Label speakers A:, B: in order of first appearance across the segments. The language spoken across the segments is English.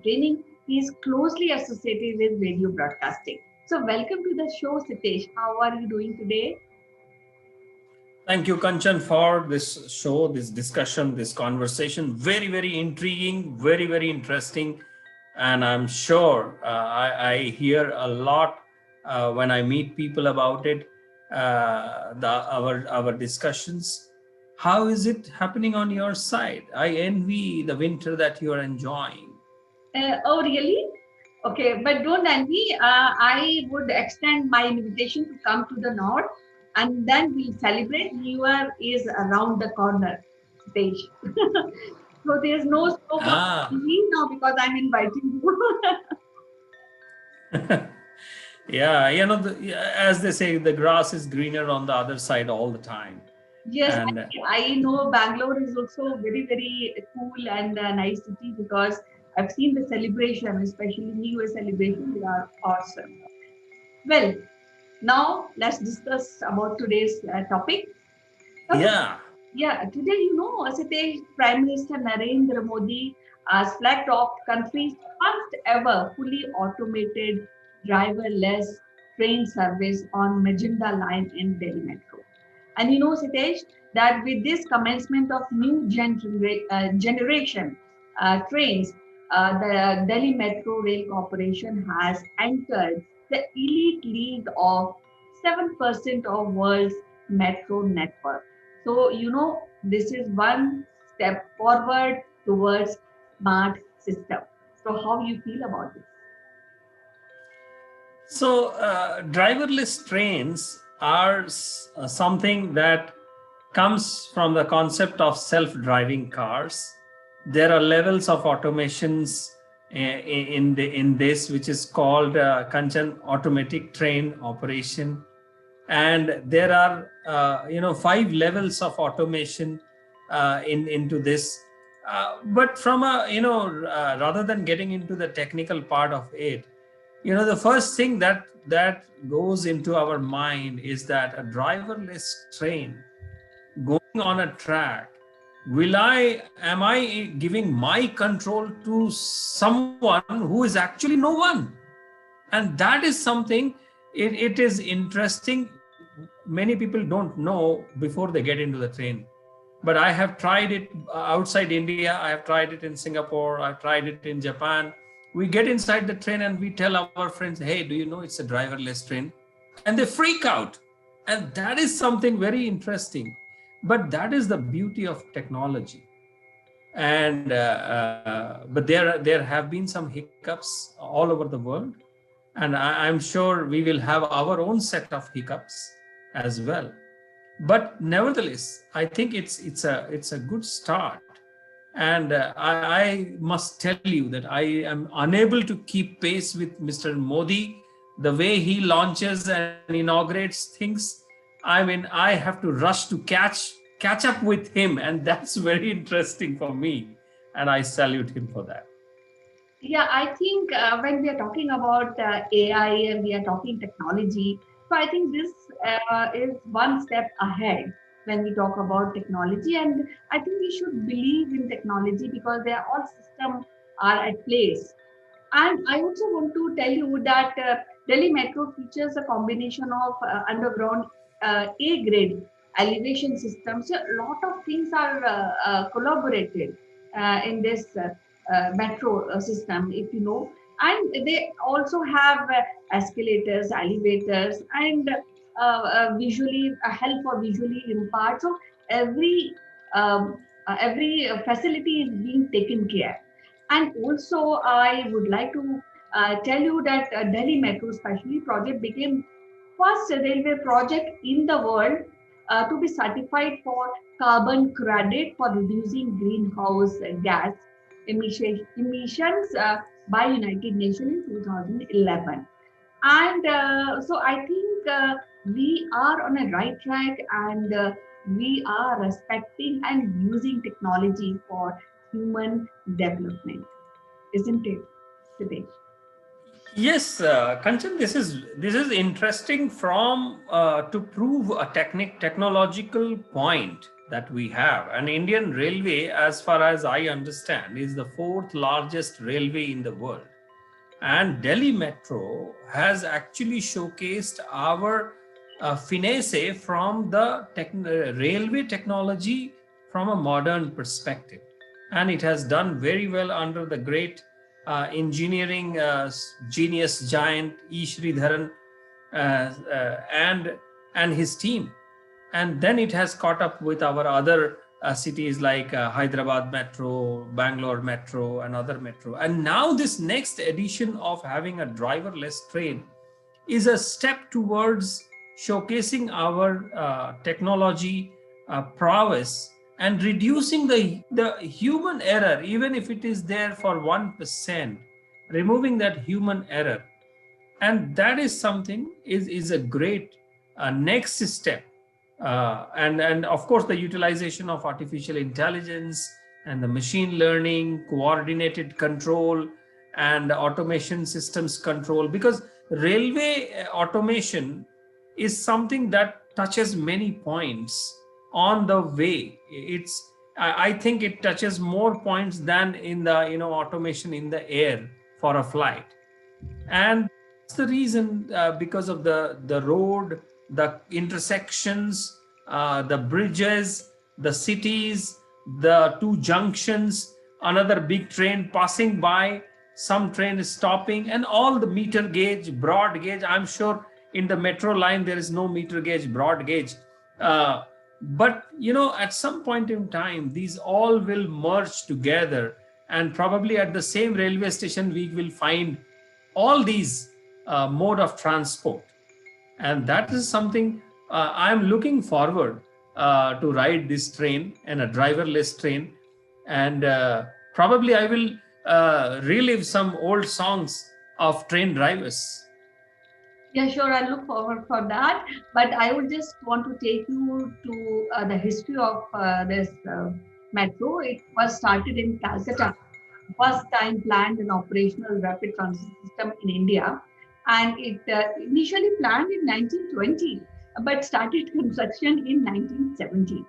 A: training. He is closely associated with radio broadcasting. So, welcome to the show, Sitesh. How are you doing today?
B: Thank you, Kanchan, for this show, this discussion, this conversation. Very, very intriguing, very, very interesting. And I'm sure I hear a lot when I meet people about it, our discussions. How is it happening on your side? I envy the winter that you are enjoying.
A: Oh, really? Okay, but don't envy. I would extend my invitation to come to the north, and then we'll celebrate. New Year is around the corner, Sitesh. So there's no scope of
B: Ah,
A: me now because I'm inviting you.
B: yeah, as they say, the grass is greener on the other side all the time.
A: Yes,
B: And
A: I know Bangalore is also very, very cool and nice city because I've seen the celebration, especially New Year celebration. They are awesome. Well, now let's discuss about today's topic. Okay.
B: yeah.
A: Yeah, today, Satish, Prime Minister Narendra Modi has flagged off country's first ever fully automated driverless train service on Magenta line in Delhi Metro. And Satish, that with this commencement of new generation trains, the Delhi Metro Rail Corporation has entered the elite league of 7% of world's metro network. So, this is one step forward towards smart system. So, how you feel about this?
B: So, driverless trains are something that comes from the concept of self-driving cars. There are levels of automations in this, which is called Kanchan automatic train operation, and there are 5 levels of automation into this. But from a rather than getting into the technical part of it, the first thing that goes into our mind is that a driverless train going on a track, am I giving my control to someone who is actually no one? And that is something, it is interesting. Many people don't know before they get into the train, but I have tried it outside India, I have tried it in Singapore, I've tried it in Japan. We get inside the train and we tell our friends, hey, do you know it's a driverless train? And they freak out. And that is something very interesting. But that is the beauty of technology. And but there have been some hiccups all over the world, and I'm sure we will have our own set of hiccups as well. But nevertheless, I think it's a good start. And I must tell you that I am unable to keep pace with Mr. Modi, the way he launches and inaugurates things. I mean, I have to rush to catch up with him, and that's very interesting for me, and I salute him for that.
A: Yeah, I think when we are talking about AI and we are talking technology, so I think this is one step ahead when we talk about technology. And I think we should believe in technology because they are all systems are at place. And I also want to tell you that Delhi Metro features a combination of underground A grade elevation systems. So a lot of things are collaborated in this metro system, if you know. And they also have escalators, elevators, and visually help for visually impaired. So every facility is being taken care. And also, I would like to tell you that Delhi Metro, especially project, became first railway project in the world to be certified for carbon credit for reducing greenhouse gas emissions by United Nations in 2011. And so I think we are on a right track, and we are respecting and using technology for human development, isn't it, Siddhesh?
B: Yes, Kanchan, this is interesting from to prove a technological point. that we have. And Indian Railway, as far as I understand, is the fourth largest railway in the world. And Delhi Metro has actually showcased our finesse from the railway technology from a modern perspective. And it has done very well under the great engineering genius giant E. Sridharan and his team. And then it has caught up with our other cities like Hyderabad Metro, Bangalore Metro, and other metro. And now this next edition of having a driverless train is a step towards showcasing our technology prowess and reducing the human error, even if it is there for 1%, removing that human error. And that is something is a great next step. And of course the utilization of artificial intelligence and the machine learning, coordinated control, and automation systems control, because railway automation is something that touches many points on the way. I think it touches more points than in the automation in the air for a flight. And that's the reason, because of the road, the intersections, the bridges, the cities, the two junctions, another big train passing by, some train is stopping, and all the meter gauge, broad gauge. I'm sure in the metro line there is no meter gauge, broad gauge. But at some point in time, these all will merge together, and probably at the same railway station we will find all these mode of transport. And that is something I'm looking forward to ride this train, and a driverless train. And probably I will relive some old songs of train drivers.
A: Yeah, sure. I look forward for that. But I would just want to take you to the history of this metro. It was started in Calcutta, first time planned and operational rapid transit system in India. And it initially planned in 1920, but started construction in 1970.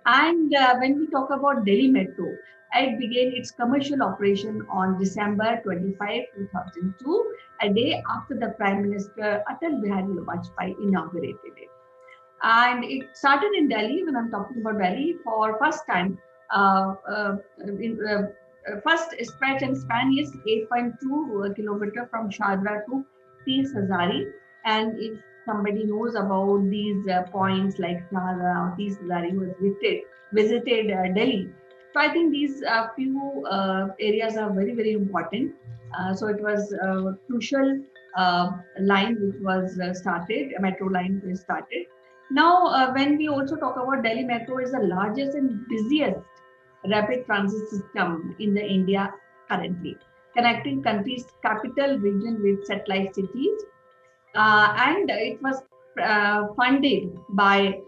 A: And when we talk about Delhi Metro, it began its commercial operation on December 25, 2002, a day after the Prime Minister Atal Bihari Vajpayee inaugurated it. And it started in Delhi. When I'm talking about Delhi, for first time, first stretch and span is 8.2 kilometer from Shadra to Tees Hazari. And if somebody knows about these points like Shahara or Tees Hazari, who has visited Delhi, so I think these few areas are very, very important. So it was a crucial line which was started, a metro line was started. Now, when we also talk about Delhi Metro, is the largest and busiest rapid transit system in the India currently, connecting country's capital region with satellite cities. And it was funded by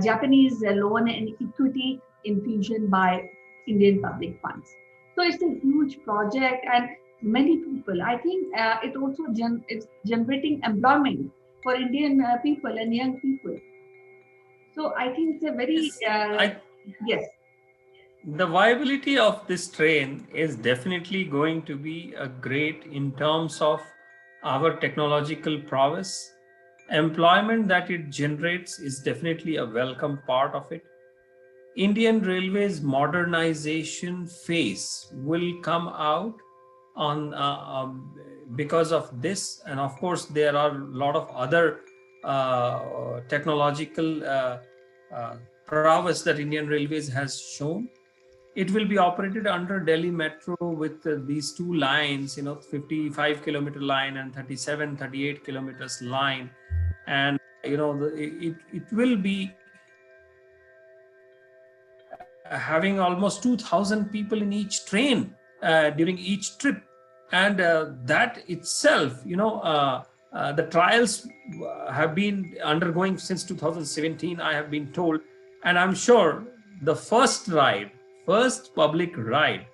A: Japanese loan and equity infusion by Indian public funds. So it's a huge project, and many people. I think it also it's generating employment for Indian people and young people. So I think it's a very
B: Yes, I
A: yes.
B: the viability of this train is definitely going to be a great in terms of our technological prowess. Employment that it generates is definitely a welcome part of it. Indian Railways modernization phase will come out on because of this, and of course there are a lot of other technological prowess that Indian Railways has shown. It will be operated under Delhi Metro with these two lines, 55-kilometer line and 37, 38 kilometers line. And, it will be having almost 2,000 people in each train during each trip. And that itself, the trials have been undergoing since 2017, I have been told. And I'm sure the first public ride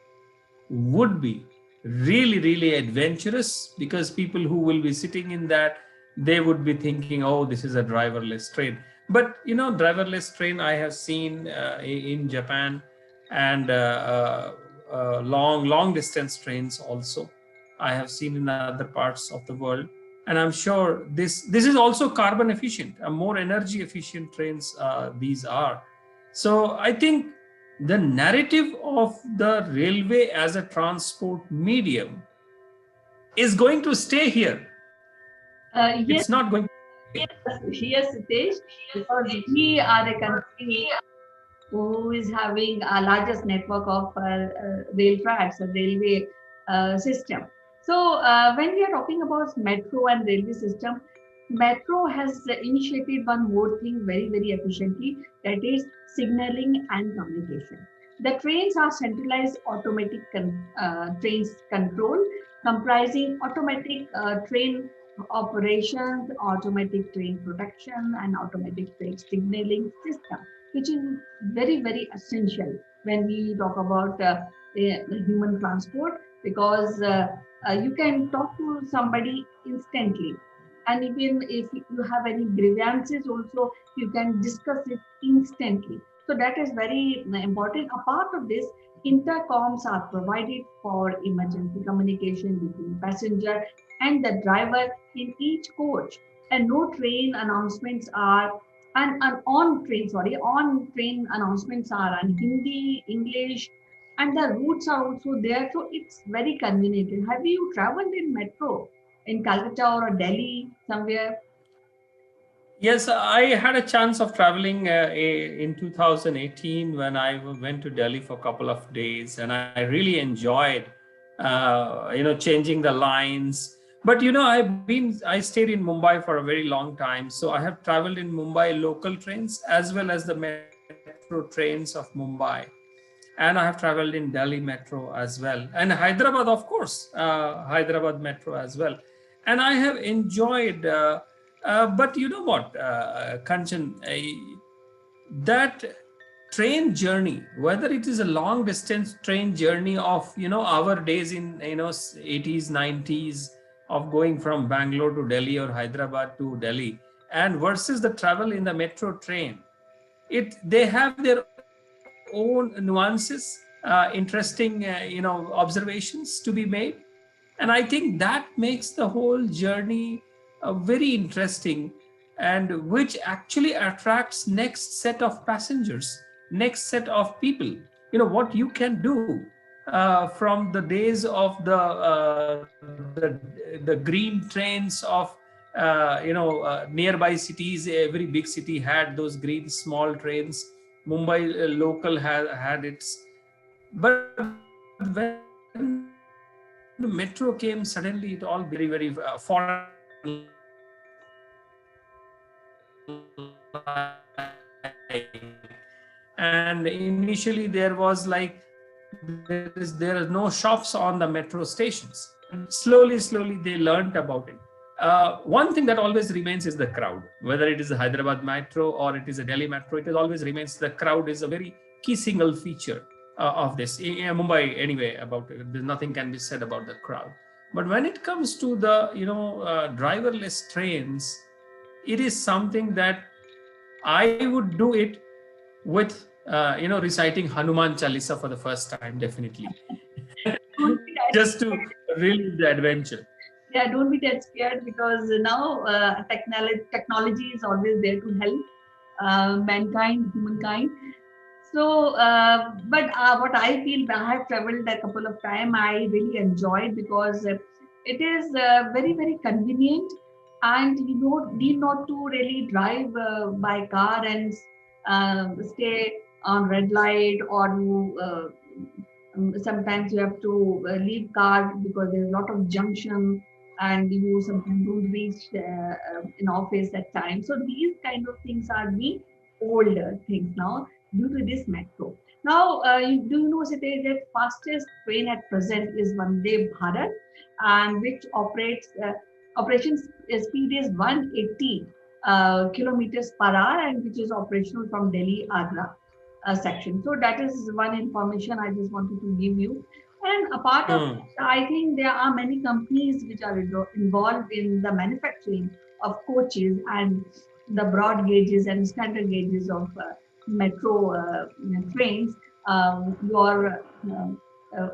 B: would be really, really adventurous, because people who will be sitting in that, they would be thinking, oh, this is a driverless train. But driverless train I have seen in Japan, and long distance trains also I have seen in other parts of the world. And I'm sure this is also carbon efficient, more energy efficient trains these are. So I think the narrative of the railway as a transport medium is going to stay here.
A: Yes,
B: It's not going.
A: yes, Sitesh, because we are a country who is having a largest network of rail tracks and railway system. So when we are talking about metro and railway system, metro has initiated one more thing very, very efficiently, that is signaling and communication. The trains are centralized automatic trains control, comprising automatic train operations, automatic train protection, and automatic train signaling system, which is very, very essential when we talk about human transport, because you can talk to somebody instantly, and even if you have any grievances also, you can discuss it instantly. So that is very important. A part of this, intercoms are provided for emergency communication between passenger and the driver in each coach, and no train announcements are, and on train announcements are on Hindi, English, and the routes are also there. So it's very convenient. Have you traveled in metro in Calcutta or Delhi somewhere?
B: Yes, I had a chance of traveling in 2018 when I went to Delhi for a couple of days, and I really enjoyed, changing the lines. But I stayed in Mumbai for a very long time, so I have traveled in Mumbai local trains as well as the metro trains of Mumbai, and I have traveled in Delhi Metro as well, and Hyderabad, of course, Hyderabad Metro as well, and I have enjoyed. But you know what, Kanchan, that train journey, whether it is a long distance train journey of our days in 80s 90s, of going from Bangalore to Delhi or Hyderabad to Delhi, and versus the travel in the metro train, they have their own nuances, interesting observations to be made. And I think that makes the whole journey very interesting, and which actually attracts next set of passengers, next set of people. What you can do from the days of the green trains of nearby cities. Every big city had those green small trains. Mumbai local had its. But when the metro came, suddenly it all became very, very foreign like. And initially there was like, there are no shops on the metro stations, and slowly they learnt about it. One thing that always remains is the crowd. Whether it is a Hyderabad metro or it is a Delhi metro, it is always remains the crowd is a very key single feature of this. In Mumbai, anyway, about it, nothing can be said about the crowd. But when it comes to the driverless trains, it is something that I would do it with reciting Hanuman Chalisa for the first time, definitely,
A: Don't be that
B: just to relive the adventure.
A: Yeah, don't be that scared, because now technology is always there to help mankind, humankind. So, but what I feel, I have traveled a couple of times. I really enjoyed, because it is very, very convenient, and you don't need not to really drive by car and stay on red light, or you sometimes you have to leave car because there's a lot of junction, and you sometimes don't reach in office at time. So these kind of things are being older things now due to this metro. Now, do you know, Sitesh, that fastest train at present is Vande Bharat, and which operation speed is 180 kilometers per hour, and which is operational from Delhi Agra section. So that is one information I just wanted to give you. And apart of
B: Hmm.
A: it, I think there are many companies which are involved in the manufacturing of coaches, and the broad gauges and standard gauges of metro trains,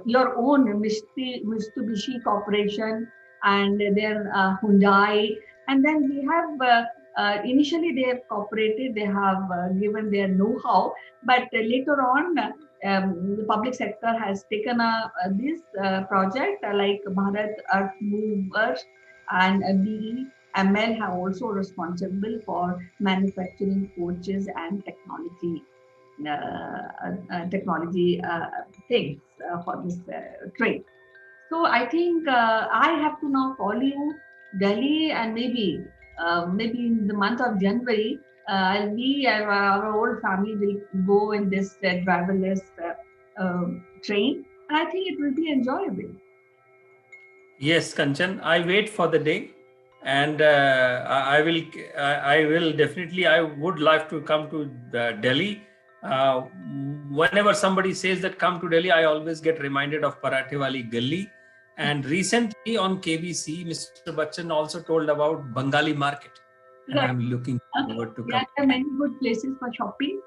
A: your own Mitsubishi Corporation and their Hyundai, and then we have initially they have cooperated, they have given their know-how, but later on the public sector has taken this project like Bharat Earth Movers and BEML have also responsible for manufacturing coaches and technology things for this trade. So I think I have to now call you Delhi, and maybe in the month of January, our whole family will go in this driverless train, and I think it will be enjoyable.
B: Yes, Kanchan, I wait for the day, and I will. I will definitely. I would like to come to Delhi. Uh, Whenever somebody says that come to Delhi, I always get reminded of Parathe Wali Gully. And recently on KBC, Mr. Bachchan also told about Bengali market, and
A: Right.
B: I'm looking forward to
A: Yeah,
B: come.
A: there are many good places for shopping.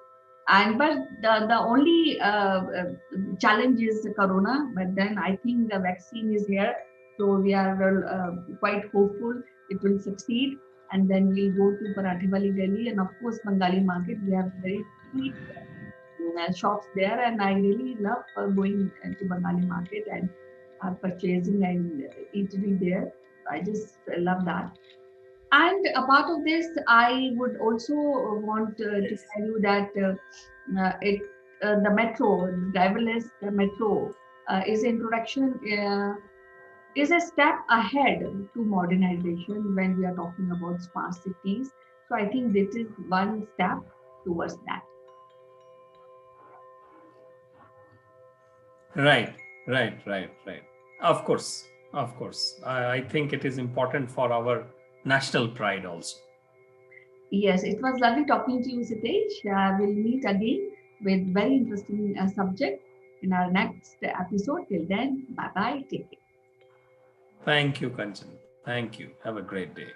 A: And but the only challenge is Corona. But then I think the vaccine is here, so we are quite hopeful it will succeed. And then we'll go to Parathivali Delhi, and of course Bengali market. We have very sweet shops there, and I really love going to Bengali market and purchasing and eating there. I just love that. And a part of this, I would also want to
B: Yes.
A: tell you that the metro, driverless metro, is introduction is a step ahead to modernization when we are talking about smart cities. So I think this is one step towards that.
B: Right, right. Of course, of course. I think it is important for our national pride also.
A: Yes, it was lovely talking to you, Sitesh. We'll meet again with very interesting subject in our next episode. Till then, bye bye. Take care.
B: Thank you, Kanchan. Thank you. Have a great day.